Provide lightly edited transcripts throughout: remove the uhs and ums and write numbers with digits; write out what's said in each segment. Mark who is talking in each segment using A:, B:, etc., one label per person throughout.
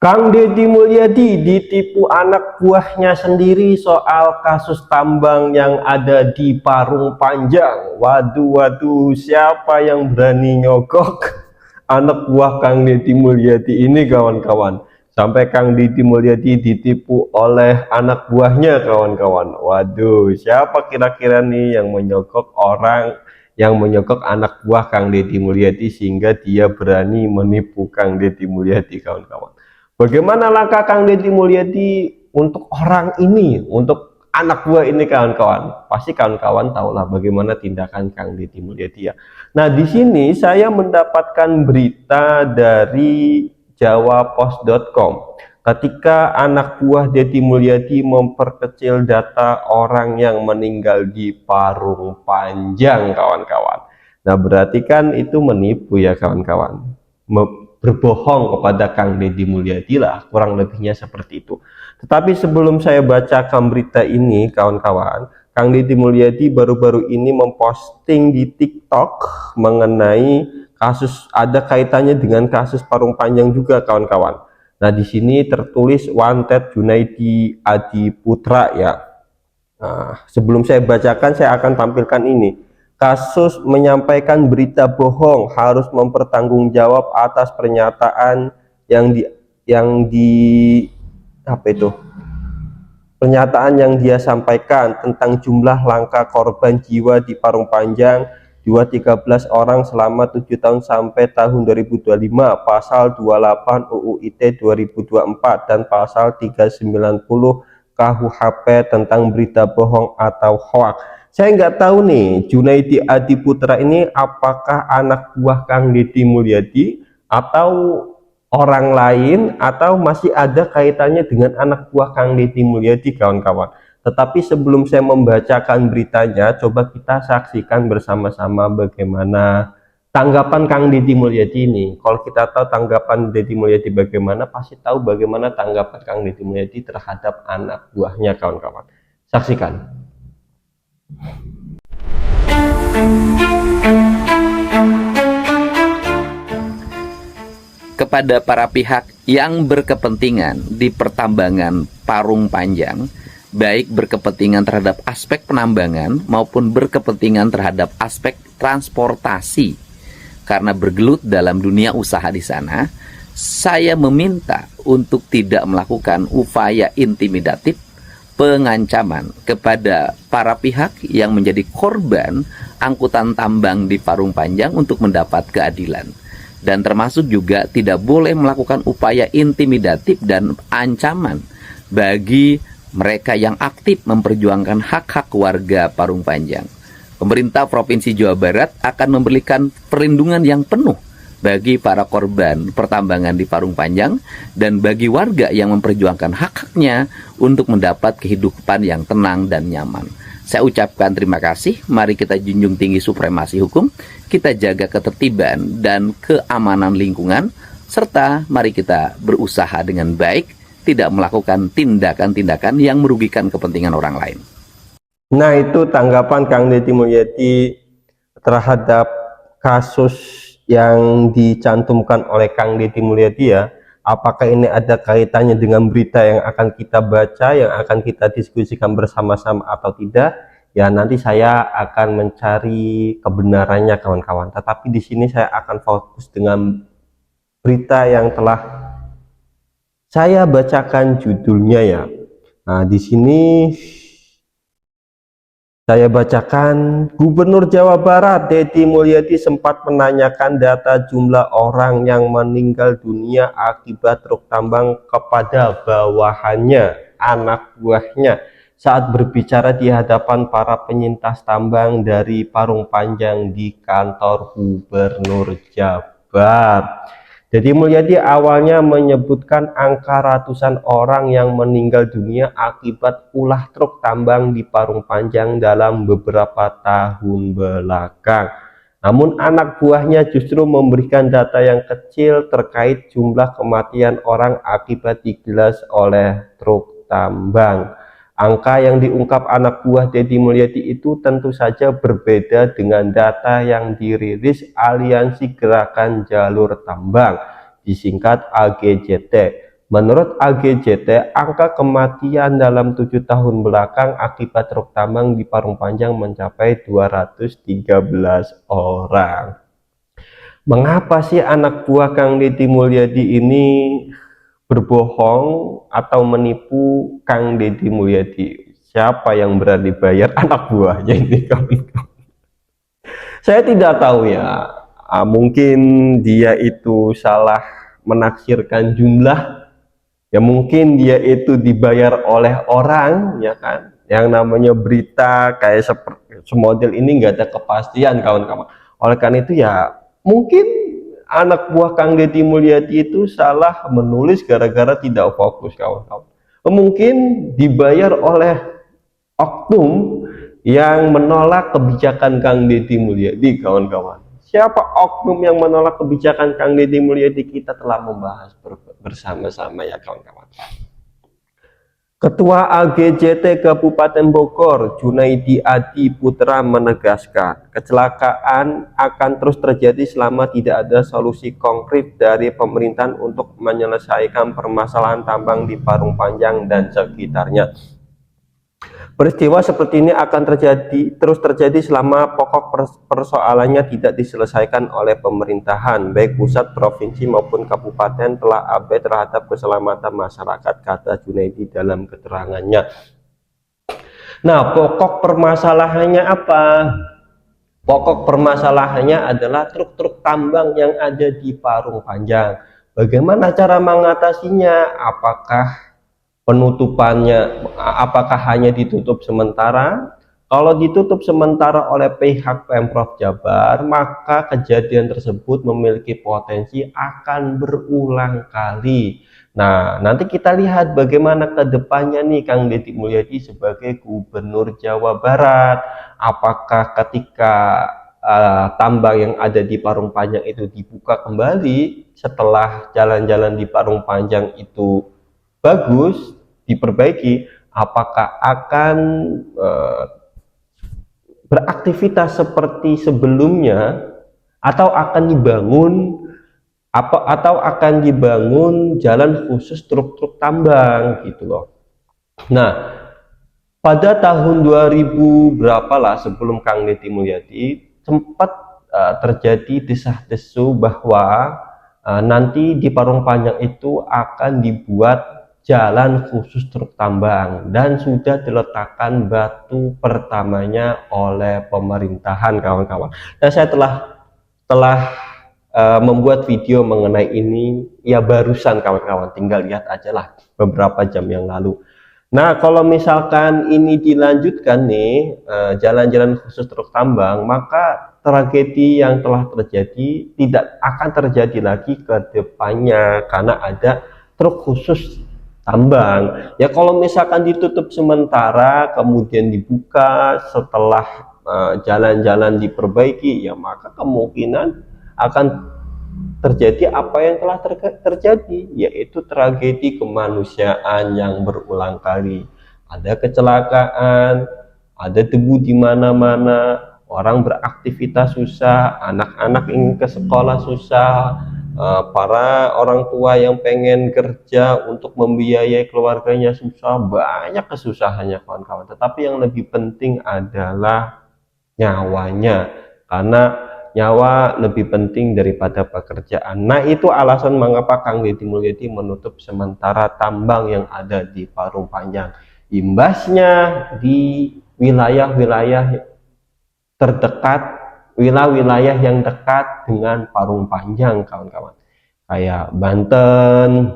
A: Kang Deddy Mulyadi ditipu anak buahnya sendiri soal kasus tambang yang ada di Parung Panjang. Waduh, siapa yang berani nyogok anak buah Kang Deddy Mulyadi ini, kawan-kawan? Sampai Kang Deddy Mulyadi ditipu oleh anak buahnya, kawan-kawan. Waduh, siapa kira-kira nih yang menyogok anak buah Kang Deddy Mulyadi sehingga dia berani menipu Kang Deddy Mulyadi, kawan-kawan? Bagaimana langkah Kang Deddy Mulyadi untuk orang ini, untuk anak buah ini, kawan-kawan? Pasti kawan-kawan tahulah bagaimana tindakan Kang Deddy Mulyadi ya. Nah, di sini saya mendapatkan berita dari jawapos.com. Ketika anak buah Deddy Mulyadi memperkecil data orang yang meninggal di Parung Panjang, kawan-kawan. Nah, berarti kan itu menipu ya, kawan-kawan. Berbohong kepada Kang Deddy Mulyadi lah, kurang lebihnya seperti itu. Tetapi sebelum saya bacakan berita ini, kawan-kawan, Kang Deddy Mulyadi baru-baru ini memposting di TikTok mengenai kasus, ada kaitannya dengan kasus Parung Panjang juga, kawan-kawan. Nah, di sini tertulis wanted Junaidi Adiputra ya. Nah, sebelum saya bacakan, saya akan tampilkan ini. Kasus menyampaikan berita bohong harus mempertanggungjawab atas pernyataan pernyataan yang dia sampaikan tentang jumlah langka korban jiwa di Parung Panjang 213 orang selama 7 tahun sampai tahun 2025, pasal 28 UU ITE 2024 dan pasal 390 KUHP tentang berita bohong atau hoax. Saya nggak tahu nih, Junaidi Adiputra ini apakah anak buah Kang Deddy Mulyadi atau orang lain, atau masih ada kaitannya dengan anak buah Kang Deddy Mulyadi, kawan-kawan. Tetapi sebelum saya membacakan beritanya, coba kita saksikan bersama-sama bagaimana tanggapan Kang Deddy Mulyadi ini. Kalau kita tahu tanggapan Deddy Mulyadi bagaimana, pasti tahu bagaimana tanggapan Kang Deddy Mulyadi terhadap anak buahnya, kawan-kawan. Saksikan.
B: Kepada para pihak yang berkepentingan di pertambangan Parung Panjang, baik berkepentingan terhadap aspek penambangan maupun berkepentingan terhadap aspek transportasi, karena bergelut dalam dunia usaha di sana, saya meminta untuk tidak melakukan upaya intimidatif, pengancaman kepada para pihak yang menjadi korban angkutan tambang di Parung Panjang untuk mendapat keadilan. Dan termasuk juga tidak boleh melakukan upaya intimidatif dan ancaman bagi mereka yang aktif memperjuangkan hak-hak warga Parung Panjang. Pemerintah Provinsi Jawa Barat akan memberikan perlindungan yang penuh bagi para korban pertambangan di Parung Panjang dan bagi warga yang memperjuangkan hak-haknya untuk mendapat kehidupan yang tenang dan nyaman. Saya ucapkan terima kasih. Mari kita junjung tinggi supremasi hukum, kita jaga ketertiban dan keamanan lingkungan, serta mari kita berusaha dengan baik, tidak melakukan tindakan-tindakan yang merugikan kepentingan orang lain.
A: Nah, itu tanggapan Kang Deddy Mulyadi terhadap kasus yang dicantumkan oleh Kang Deddy Mulyadi ya. Apakah ini ada kaitannya dengan berita yang akan kita baca, yang akan kita diskusikan bersama-sama atau tidak? Ya, nanti saya akan mencari kebenarannya, kawan-kawan. Tetapi di sini saya akan fokus dengan berita yang telah saya bacakan judulnya ya. Nah, di sini saya bacakan, Gubernur Jawa Barat Deddy Mulyadi sempat menanyakan data jumlah orang yang meninggal dunia akibat truk tambang kepada bawahannya, anak buahnya, saat berbicara di hadapan para penyintas tambang dari Parung Panjang di kantor Gubernur Jabar. Deddy Mulyadi awalnya menyebutkan angka ratusan orang yang meninggal dunia akibat ulah truk tambang di Parung Panjang dalam beberapa tahun belakang. Namun anak buahnya justru memberikan data yang kecil terkait jumlah kematian orang akibat digilas oleh truk tambang. Angka yang diungkap anak buah Deddy Mulyadi itu tentu saja berbeda dengan data yang dirilis Aliansi Gerakan Jalur Tambang, disingkat AGJT. Menurut AGJT, angka kematian dalam 7 tahun belakang akibat truk tambang di Parung Panjang mencapai 213 orang. Mengapa sih anak buah Kang Deddy Mulyadi ini berbohong atau menipu Kang Deddy Mulyadi? Siapa yang berani bayar anak buahnya ini, kawan-kawan? Saya tidak tahu ya. Mungkin dia itu salah menaksirkan jumlah. Ya mungkin dia itu dibayar oleh orang, ya kan? Yang namanya berita kayak seperti semodel ini nggak ada kepastian, kawan-kawan. Oleh karena itu ya mungkin anak buah Kang Deddy Mulyadi itu salah menulis gara-gara tidak fokus, kawan-kawan. Mungkin dibayar oleh oknum yang menolak kebijakan Kang Deddy Mulyadi, kawan-kawan. Siapa oknum yang menolak kebijakan Kang Deddy Mulyadi? Kita telah membahas bersama-sama ya, kawan-kawan. Ketua AGJT Kabupaten Bogor, Junaidi Adi Putra menegaskan, kecelakaan akan terus terjadi selama tidak ada solusi konkret dari pemerintahan untuk menyelesaikan permasalahan tambang di Parung Panjang dan sekitarnya. Peristiwa seperti ini akan terus terjadi selama pokok persoalannya tidak diselesaikan oleh pemerintahan, baik pusat, provinsi maupun kabupaten telah abai terhadap keselamatan masyarakat, kata Junaidi dalam keterangannya. Nah, pokok permasalahannya apa? Pokok permasalahannya adalah truk-truk tambang yang ada di Parung Panjang. Bagaimana cara mengatasinya? Penutupannya apakah hanya ditutup sementara? Kalau ditutup sementara oleh pihak Pemprov Jabar, maka kejadian tersebut memiliki potensi akan berulang kali. Nah, nanti kita lihat bagaimana ke depannya nih Kang Deddy Mulyadi sebagai Gubernur Jawa Barat. Apakah ketika tambang yang ada di Parung Panjang itu dibuka kembali setelah jalan-jalan di Parung Panjang itu bagus, diperbaiki, apakah akan beraktivitas seperti sebelumnya atau akan dibangun jalan khusus truk-truk tambang gitu loh. Nah, pada tahun 2000 berapalah sebelum Kang Deddy Mulyadi sempat terjadi desah-desu bahwa nanti di Parung Panjang itu akan dibuat jalan khusus truk tambang dan sudah diletakkan batu pertamanya oleh pemerintahan, kawan-kawan. Dan saya telah membuat video mengenai ini ya barusan, kawan-kawan, tinggal lihat aja lah beberapa jam yang lalu. Nah, kalau misalkan ini dilanjutkan nih jalan-jalan khusus truk tambang, maka tragedi yang telah terjadi tidak akan terjadi lagi ke depannya karena ada truk khusus tambang. Ya kalau misalkan ditutup sementara kemudian dibuka setelah jalan-jalan diperbaiki, ya maka kemungkinan akan terjadi apa yang telah terjadi, yaitu tragedi kemanusiaan yang berulang kali. Ada kecelakaan, ada debu di mana-mana, orang beraktivitas susah, anak-anak ingin ke sekolah susah, para orang tua yang pengen kerja untuk membiayai keluarganya susah, banyak kesusahannya, kawan-kawan. Tetapi yang lebih penting adalah nyawanya, karena nyawa lebih penting daripada pekerjaan. Nah, itu alasan mengapa Kang Deddy Mulyadi menutup sementara tambang yang ada di Parung Panjang. Imbasnya di wilayah-wilayah terdekat, wilayah yang dekat dengan Parung Panjang, kawan-kawan, kayak Banten,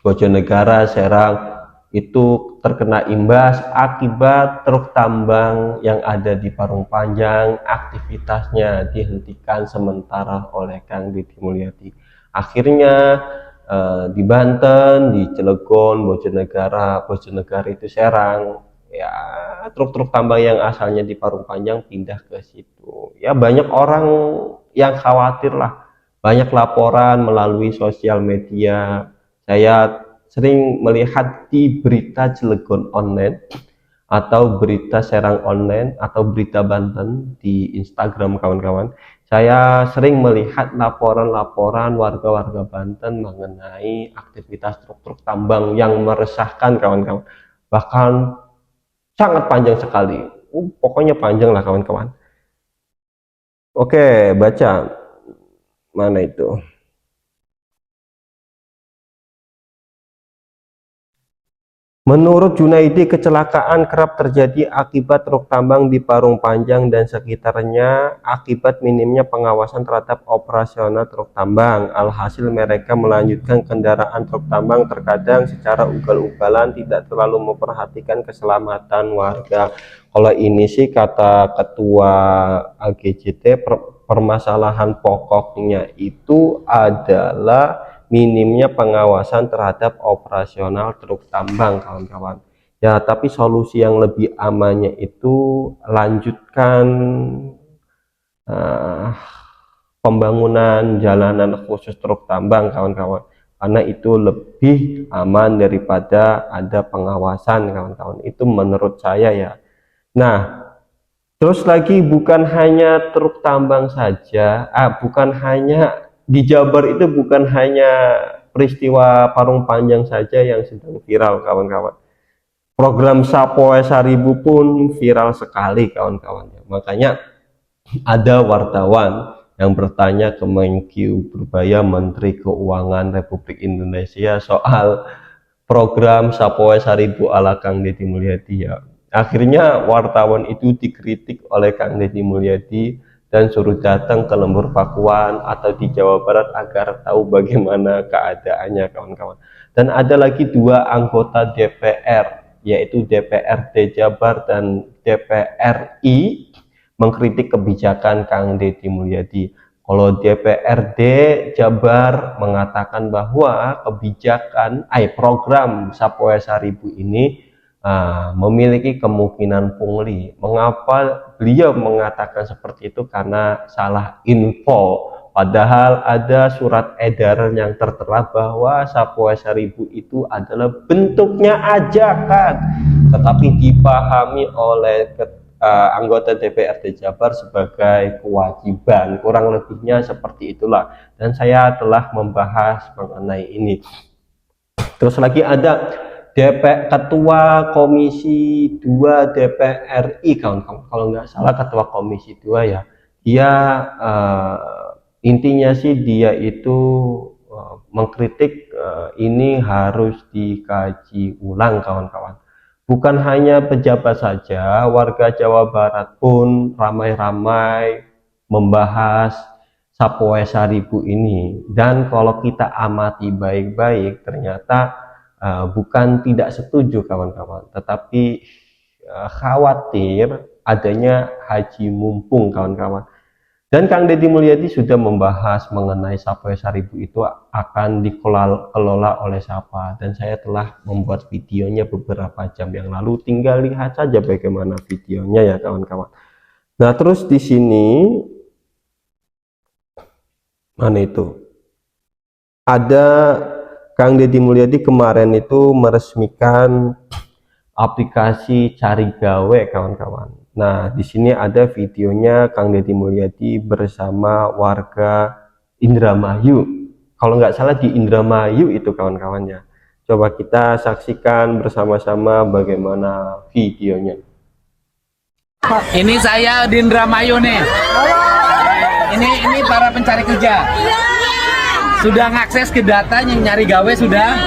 A: Bojonegara, Serang, itu terkena imbas akibat truk tambang yang ada di Parung Panjang aktivitasnya dihentikan sementara oleh Kang Deddy Mulyadi. Akhirnya di Banten, di Cilegon, Bojonegara itu Serang, ya truk-truk tambang yang asalnya di Parung Panjang pindah ke situ. Ya banyak orang yang khawatir lah, banyak laporan melalui sosial media. Saya sering melihat di berita Cilegon online atau berita Serang online atau berita Banten di Instagram, kawan-kawan. saya sering melihat laporan-laporan warga-warga Banten mengenai aktivitas truk-truk tambang yang meresahkan kawan-kawan. Bahkan sangat panjang sekali. Pokoknya panjang lah kawan-kawan. Oke, baca. Mana itu? Menurut Junaidi, kecelakaan kerap terjadi akibat truk tambang di Parung Panjang dan sekitarnya akibat minimnya pengawasan terhadap operasional truk tambang. Alhasil mereka melanjutkan kendaraan truk tambang terkadang secara ugal-ugalan, tidak terlalu memperhatikan keselamatan warga. Kalau ini sih kata Ketua AGJT, permasalahan pokoknya itu adalah minimnya pengawasan terhadap operasional truk tambang kawan-kawan. Ya, tapi solusi yang lebih amannya itu lanjutkan pembangunan jalanan khusus truk tambang kawan-kawan, karena itu lebih aman daripada ada pengawasan kawan-kawan. Itu menurut saya ya. Nah, terus lagi bukan hanya truk tambang saja, bukan hanya di Jabar itu, bukan hanya peristiwa Parung Panjang saja yang sedang viral kawan-kawan. Program Sapoe Saribu pun viral sekali kawan-kawan. Makanya ada wartawan yang bertanya ke Menkyu Purbaya, Menteri Keuangan Republik Indonesia, soal program Sapoe Saribu ala Kang Deddy Mulyadi ya. Akhirnya wartawan itu dikritik oleh Kang Deddy Mulyadi dan suruh datang ke Lembur Pakuan atau di Jawa Barat agar tahu bagaimana keadaannya kawan-kawan. Dan ada lagi 2 anggota DPR, yaitu DPRD Jabar dan DPRI, mengkritik kebijakan Kang Deddy Mulyadi. Kalau DPRD Jabar mengatakan bahwa kebijakan program Sapoe Saribu ini memiliki kemungkinan pungli. Mengapa beliau mengatakan seperti itu? Karena salah info. Padahal ada surat edaran yang tertera bahwa Sapoe Saribu itu adalah bentuknya ajakan, tetapi dipahami oleh anggota DPRD Jabar sebagai kewajiban. Kurang lebihnya seperti itulah. Dan saya telah membahas mengenai ini. Terus lagi ada Ketua Komisi 2 DPRI kawan-kawan, kalau nggak salah Ketua Komisi 2 ya. Dia intinya sih dia itu mengkritik ini harus dikaji ulang kawan-kawan. Bukan hanya pejabat saja, warga Jawa Barat pun ramai-ramai membahas Sapoe Saribu ini. Dan kalau kita amati baik-baik, ternyata bukan tidak setuju kawan-kawan, tetapi khawatir adanya haji mumpung kawan-kawan. Dan Kang Deddy Mulyadi sudah membahas mengenai Sapoe Saribu itu akan dikelola oleh siapa, dan saya telah membuat videonya beberapa jam yang lalu, tinggal lihat saja bagaimana videonya ya kawan-kawan. Nah, terus di sini mana itu ada Kang Deddy Mulyadi kemarin itu meresmikan aplikasi Cari Gawe kawan-kawan. Nah, di sini ada videonya Kang Deddy Mulyadi bersama warga Indramayu. Kalau nggak salah di Indramayu itu kawan-kawannya. Coba kita saksikan bersama-sama bagaimana videonya.
B: Ini saya di Indramayu nih. Ini para pencari kerja. Sudah ngakses ke data yang nyari gawe sudah?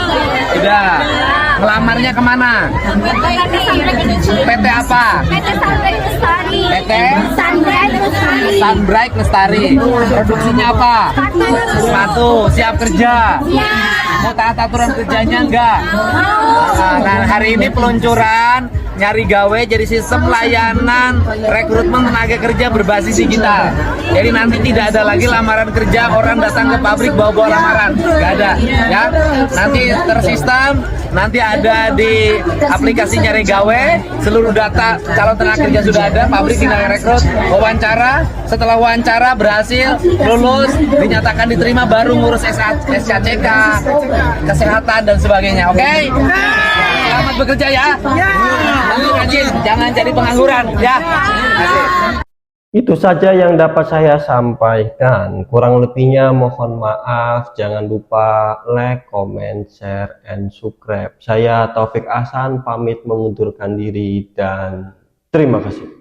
B: Sudah. Ngelamarnya kemana? PT apa?
C: PT Sunbright Lestari.
B: PT
C: Sunbright Lestari.
B: Sunbright Lestari. Produksinya apa? Sepatu. Siap kerja? Mau taat aturan kerjanya enggak? Nah, hari ini peluncuran Nyari Gawe jadi sistem layanan rekrutmen tenaga kerja berbasis digital. Jadi nanti tidak ada lagi lamaran kerja orang datang ke pabrik bawa-bawa lamaran, nggak ada ya. Nanti tersistem, nanti ada di aplikasi Nyari Gawe, seluruh data calon tenaga kerja sudah ada, pabrik tinggal rekrut, wawancara, setelah wawancara berhasil, lulus, dinyatakan diterima, baru ngurus SKCK, kesehatan dan sebagainya. Oke? Selamat bekerja ya. Rajin, jangan jadi pengangguran ya.
A: Itu saja yang dapat saya sampaikan. Kurang lebihnya mohon maaf. Jangan lupa like, comment, share, and subscribe. Saya Taufik Ahsan pamit mengundurkan diri dan terima kasih.